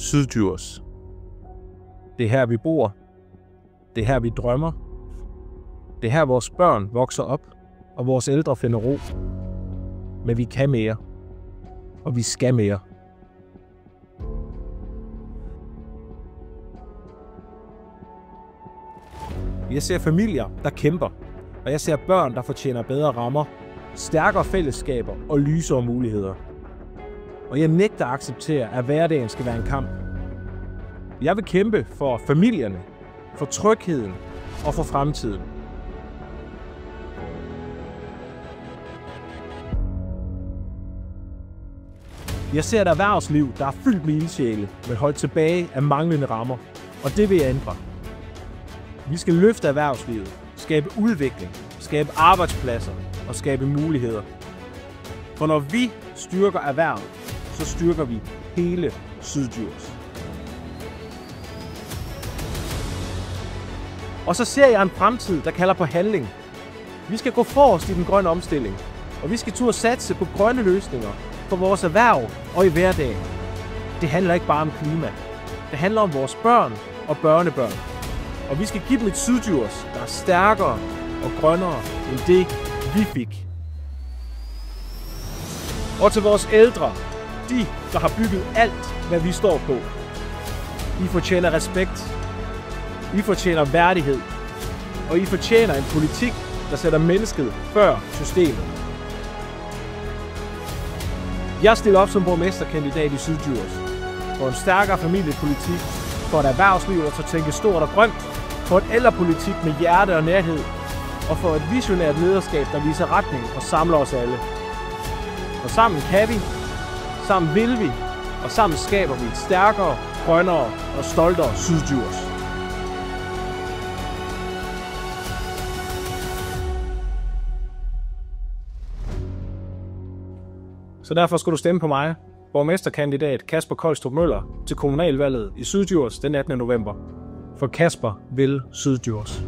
Syddjurs. Det er her, vi bor. Det er her, vi drømmer. Det er her, vores børn vokser op, og vores ældre finder ro. Men vi kan mere. Og vi skal mere. Jeg ser familier, der kæmper. Og jeg ser børn, der fortjener bedre rammer, stærkere fællesskaber og lysere muligheder. Og jeg nægter at acceptere, at hverdagen skal være en kamp. Jeg vil kæmpe for familierne, for trygheden og for fremtiden. Jeg ser et erhvervsliv, der er fyldt med ildsjæle, men holdt tilbage af manglende rammer. Og det vil jeg ændre. Vi skal løfte erhvervslivet, skabe udvikling, skabe arbejdspladser og skabe muligheder. For når vi styrker erhvervet, så styrker vi hele Syddjurs. Og så ser jeg en fremtid, der kalder på handling. Vi skal gå forrest i den grønne omstilling, og vi skal turde satse på grønne løsninger for vores erhverv og i hverdagen. Det handler ikke bare om klima. Det handler om vores børn og børnebørn. Og vi skal give dem et Syddjurs, der er stærkere og grønnere end det, vi fik. Og til vores ældre, de, der har bygget alt, hvad vi står på. I fortjener respekt. I fortjener værdighed. Og I fortjener en politik, der sætter mennesket før systemet. Jeg stiller op som borgmesterkandidat i Syddjurs. For en stærkere familiepolitik, for et erhvervsliv, der tør tænke stort og grønt, for et ældrepolitik med hjerte og nærhed, og for et visionært lederskab, der viser retning og samler os alle. Og sammen kan vi, sammen vil vi, og sammen skaber vi et stærkere, grønnere og stoltere Syddjurs. Så derfor skal du stemme på mig, borgmesterkandidat Kasper Kolstrup Møller, til kommunalvalget i Syddjurs den 18. november. For Kasper vil Syddjurs.